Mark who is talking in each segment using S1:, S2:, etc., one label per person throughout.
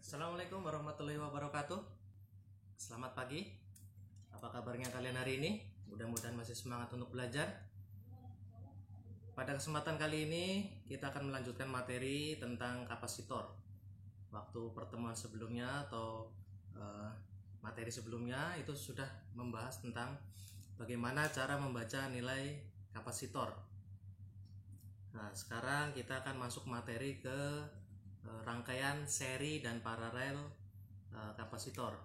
S1: Assalamualaikum warahmatullahi wabarakatuh. Selamat pagi. Apa kabarnya kalian hari ini? Mudah-mudahan masih semangat untuk belajar. Pada kesempatan kali ini kita akan melanjutkan materi tentang kapasitor. Waktu pertemuan sebelumnya atau materi sebelumnya itu sudah membahas tentang bagaimana cara membaca nilai kapasitor. Nah, sekarang kita akan masuk materi ke rangkaian seri dan paralel kapasitor.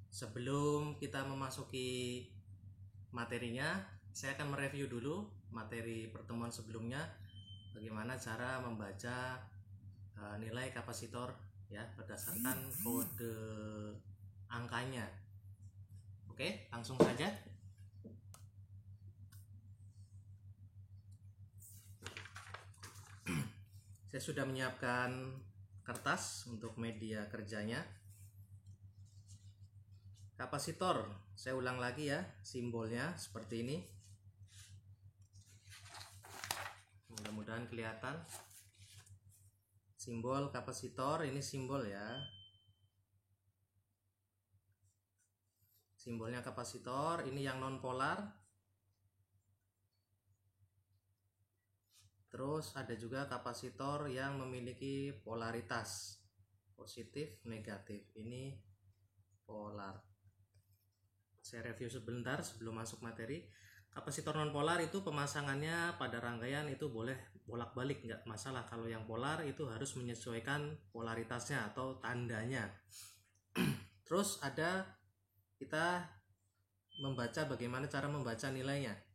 S1: Sebelum kita memasuki materinya, saya akan mereview dulu materi pertemuan sebelumnya, bagaimana cara membaca nilai kapasitor ya berdasarkan kode angkanya. Oke, langsung saja. Saya sudah menyiapkan kertas untuk media kerjanya. Kapasitor, saya ulang lagi ya, simbolnya seperti ini. Mudah-mudahan kelihatan. Simbol kapasitor, ini simbol ya. Simbolnya kapasitor, ini yang non polar. Terus ada juga kapasitor yang memiliki polaritas positif, negatif. Ini polar. Saya review sebentar sebelum masuk materi. Kapasitor non polar itu pemasangannya pada rangkaian itu boleh bolak-balik, nggak masalah. Kalau yang polar itu harus menyesuaikan polaritasnya atau tandanya. Terus ada kita membaca bagaimana cara membaca nilainya.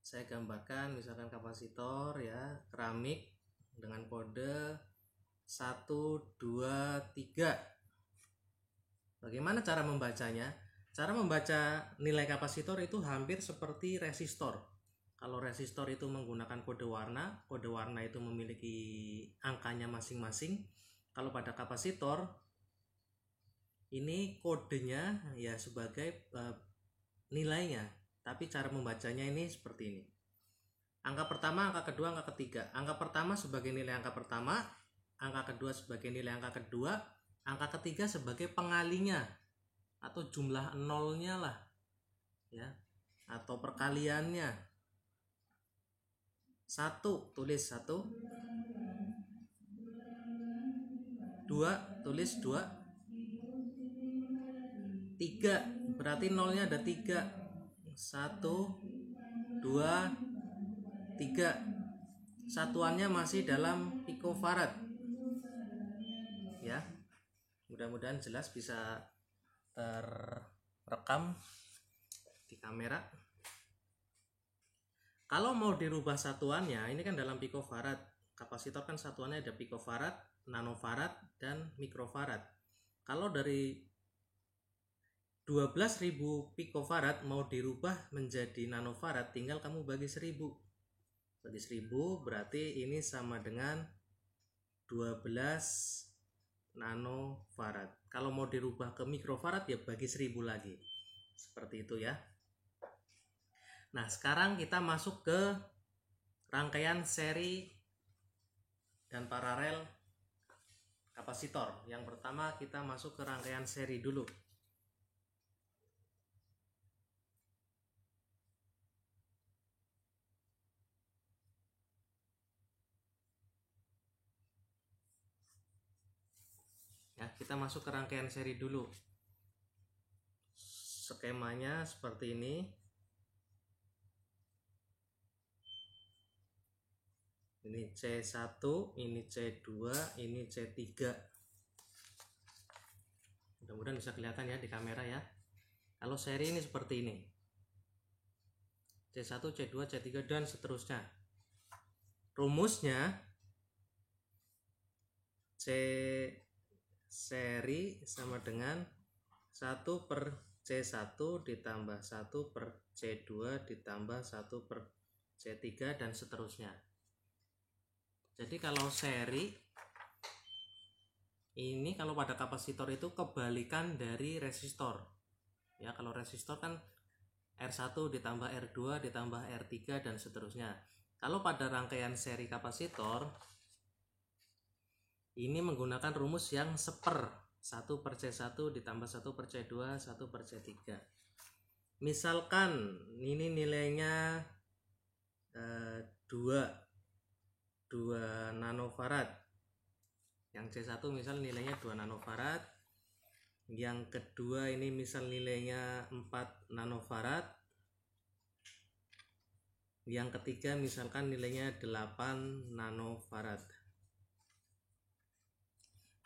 S1: Saya gambarkan misalkan kapasitor ya, keramik dengan kode 1, 2, 3. Bagaimana cara membacanya? Cara membaca nilai kapasitor itu hampir seperti resistor. Kalau resistor itu menggunakan kode warna itu memiliki angkanya masing-masing. Kalau pada kapasitor ini kodenya ya sebagai nilainya. Tapi cara membacanya ini seperti ini. Angka pertama, angka kedua, angka ketiga. Angka pertama sebagai nilai angka pertama, angka kedua sebagai nilai angka kedua, angka ketiga sebagai pengalinya atau jumlah nolnya lah ya, atau perkaliannya. 1 tulis 1, 2 tulis 2, 3 berarti nolnya ada 3. 1, 2, 3. Satuannya masih dalam picofarad ya. Mudah-mudahan jelas bisa terrekam di kamera. Kalau mau dirubah satuannya, ini kan dalam picofarad. Kapasitor kan satuannya ada picofarad, nanofarad, dan mikrofarad. Kalau dari 12.000 picofarad mau dirubah menjadi nanofarad, tinggal kamu bagi 1000. Bagi 1000 berarti ini sama dengan 12 nanofarad. Kalau mau dirubah ke mikrofarad ya bagi 1000 lagi. Seperti itu ya. Nah, sekarang kita masuk ke rangkaian seri dan paralel kapasitor. Yang pertama kita masuk ke rangkaian seri dulu. Ya, kita masuk ke rangkaian seri dulu. Skemanya seperti ini. Ini C1, ini C2, ini C3. Mudah-mudahan bisa kelihatan ya di kamera ya. Kalau seri ini seperti ini. C1, C2, C3 dan seterusnya. Rumusnya C seri sama dengan 1 per C1 ditambah 1 per C2 ditambah 1 per C3 dan seterusnya. Jadi kalau seri ini, kalau pada kapasitor itu kebalikan dari resistor ya. Kalau resistor kan R1 ditambah R2 ditambah R3 dan seterusnya. Kalau pada rangkaian seri kapasitor ini menggunakan rumus yang seper, 1 per C1 ditambah 1 per C2, 1 per C3. Misalkan ini nilainya 2 nanofarad. Yang C1 misal nilainya 2 nanofarad. Yang kedua ini misal nilainya 4 nanofarad. Yang ketiga misalkan nilainya 8 nanofarad.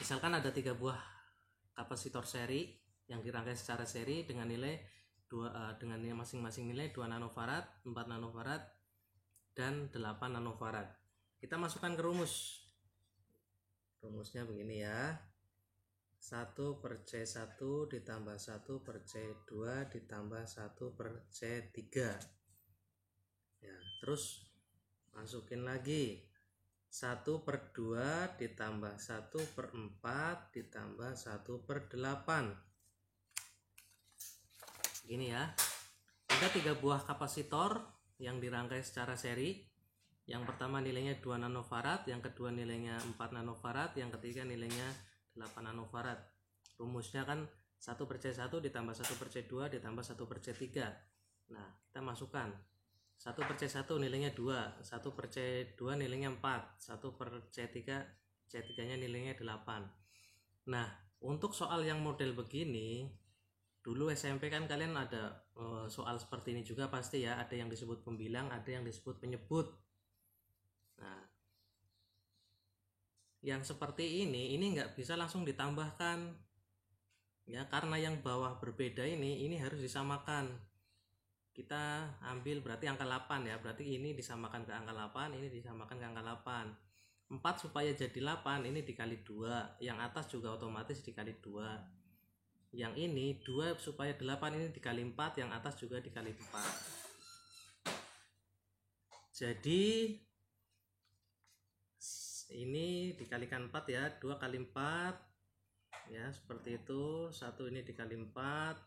S1: Misalkan ada 3 buah kapasitor seri yang dirangkai secara seri dengan nilai dengan masing-masing nilai 2 nanofarad, 4 nanofarad, dan 8 nanofarad. Kita masukkan ke rumus. Rumusnya begini ya. 1 per C1 ditambah 1 per C2 ditambah 1 per C3. Ya, terus masukin lagi 1 per 2 ditambah 1 per 4 ditambah 1 per 8. Gini ya. Ada 3 buah kapasitor yang dirangkai secara seri. Yang pertama nilainya 2 nanofarad, yang kedua nilainya 4 nanofarad, yang ketiga nilainya 8 nanofarad. Rumusnya kan 1 per C1 ditambah 1 per C2 ditambah 1 per C3. Nah, kita masukkan 1 per C1 nilainya 2, 1 per C2 nilainya 4, 1 per C3, C3 nya nilainya 8. Nah, untuk soal yang model begini, dulu SMP kan kalian ada soal seperti ini juga pasti ya, ada yang disebut pembilang, ada yang disebut penyebut. Nah, yang seperti ini nggak bisa langsung ditambahkan ya, karena yang bawah berbeda ini harus disamakan. Kita ambil berarti angka 8 ya, berarti ini disamakan ke angka 8, ini disamakan ke angka 8. 4 supaya jadi 8 ini dikali 2, yang atas juga otomatis dikali 2. Yang ini 2 supaya 8 ini dikali 4, yang atas juga dikali 4. Jadi ini dikalikan 4 ya, 2 kali 4 ya, seperti itu. 1 ini dikali 4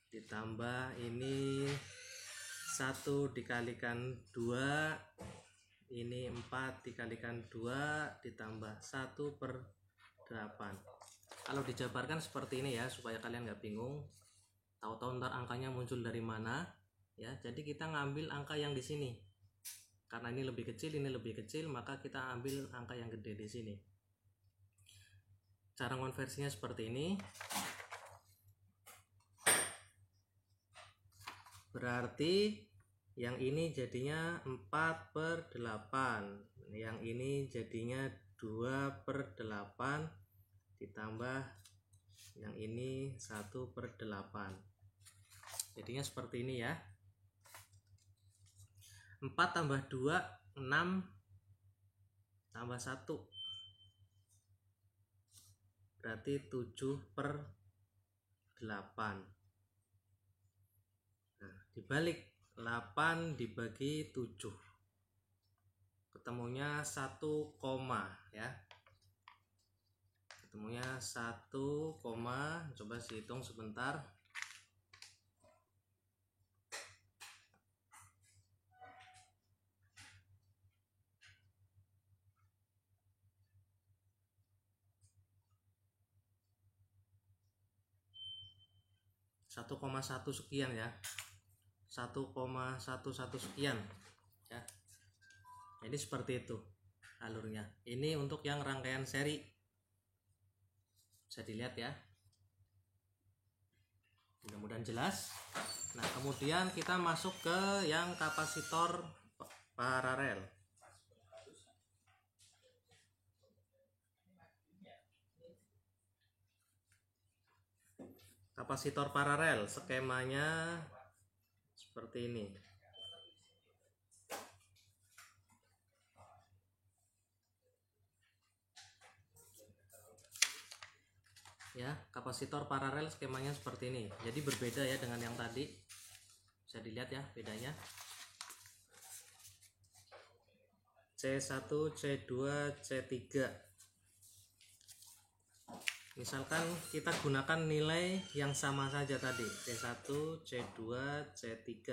S1: ditambah ini 1 dikalikan 2, ini 4 dikalikan 2 ditambah 1 per 8. Kalau dijabarkan seperti ini ya, supaya kalian nggak bingung, tahu-tahu ntar angkanya muncul dari mana ya. Jadi kita ngambil angka yang di sini, karena ini lebih kecil, ini lebih kecil, maka kita ambil angka yang gede di sini. Cara konversinya seperti ini. Berarti yang ini jadinya 4 per 8, yang ini jadinya 2 per 8 ditambah yang ini 1 per 8. Jadinya seperti ini ya. 4 tambah 2 6 tambah 1 berarti 7 per 8. Nah, dibalik 8 dibagi 7 ketemunya 1 koma ya, ketemunya 1 koma. Coba dihitung sebentar. Satu koma 1 sekian ya, 1,11 sekian ya. Jadi seperti itu alurnya. Ini untuk yang rangkaian seri, bisa dilihat ya, mudah-mudahan jelas. Nah, kemudian kita masuk ke yang kapasitor paralel. Kapasitor paralel skemanya seperti ini ya. Kapasitor paralel skemanya seperti ini, jadi berbeda ya dengan yang tadi. Bisa dilihat ya bedanya. C1, C2, C3. Misalkan kita gunakan nilai yang sama saja tadi, C1, C2, C3.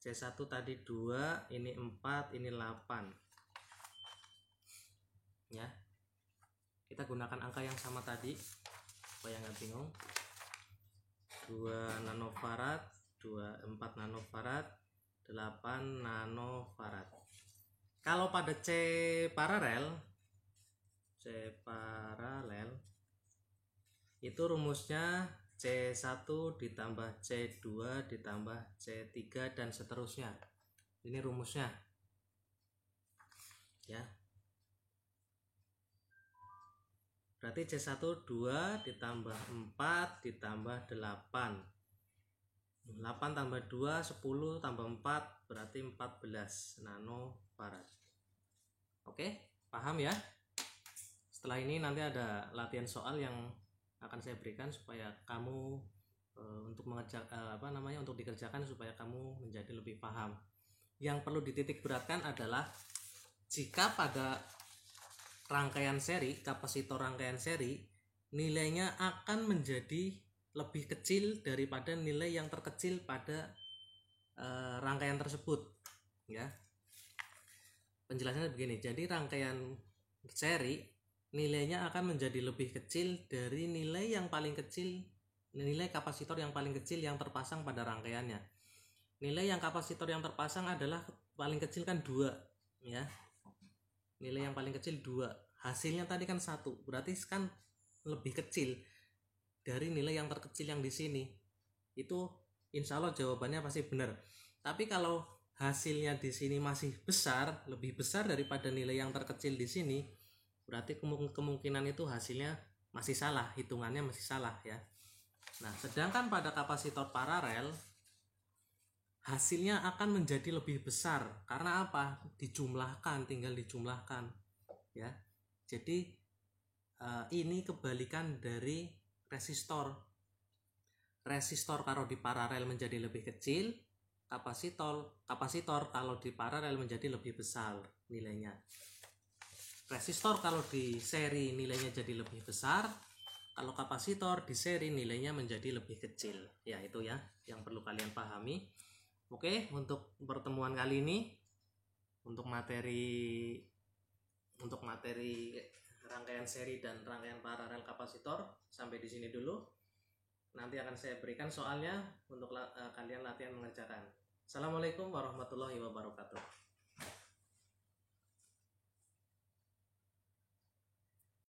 S1: C1 tadi 2, ini 4, ini 8. kita gunakan angka yang sama tadi supaya nggak bingung. 2 nanofarad, 4 nanofarad, 8 nanofarad. Kalau pada C paralel itu rumusnya C1 ditambah C2 ditambah C3 dan seterusnya. Ini rumusnya ya. Berarti C1 2 ditambah 4 ditambah 8 tambah 2 10 tambah 4 berarti 14 nanofarad. Oke, paham ya? Setelah ini nanti ada latihan soal yang akan saya berikan supaya kamu untuk untuk dikerjakan supaya kamu menjadi lebih paham. Yang perlu dititik beratkan adalah jika pada rangkaian seri, kapasitor rangkaian seri, nilainya akan menjadi lebih kecil daripada nilai yang terkecil pada rangkaian tersebut ya. Penjelasannya begini, jadi rangkaian seri nilainya akan menjadi lebih kecil dari nilai yang paling kecil, nilai kapasitor yang paling kecil yang terpasang pada rangkaiannya. Nilai yang kapasitor yang terpasang adalah paling kecil kan 2 ya. Nilai yang paling kecil 2, hasilnya tadi kan 1, berarti kan lebih kecil dari nilai yang terkecil yang di sini. Itu insya Allah jawabannya pasti benar. Tapi kalau hasilnya di sini masih besar, lebih besar daripada nilai yang terkecil di sini, berarti kemungkinan itu hasilnya masih salah, hitungannya masih salah ya. Nah, sedangkan pada kapasitor paralel hasilnya akan menjadi lebih besar karena apa? Dijumlahkan, tinggal dijumlahkan ya. Jadi ini kebalikan dari resistor. Resistor kalau di paralel menjadi lebih kecil, kapasitor kalau di paralel menjadi lebih besar nilainya. Resistor kalau di seri nilainya jadi lebih besar, kalau kapasitor di seri nilainya menjadi lebih kecil. Ya, itu ya yang perlu kalian pahami. Oke, untuk pertemuan kali ini untuk materi rangkaian seri dan rangkaian paralel kapasitor sampai di sini dulu. Nanti akan saya berikan soalnya untuk kalian latihan mengerjakan. Assalamualaikum warahmatullahi wabarakatuh.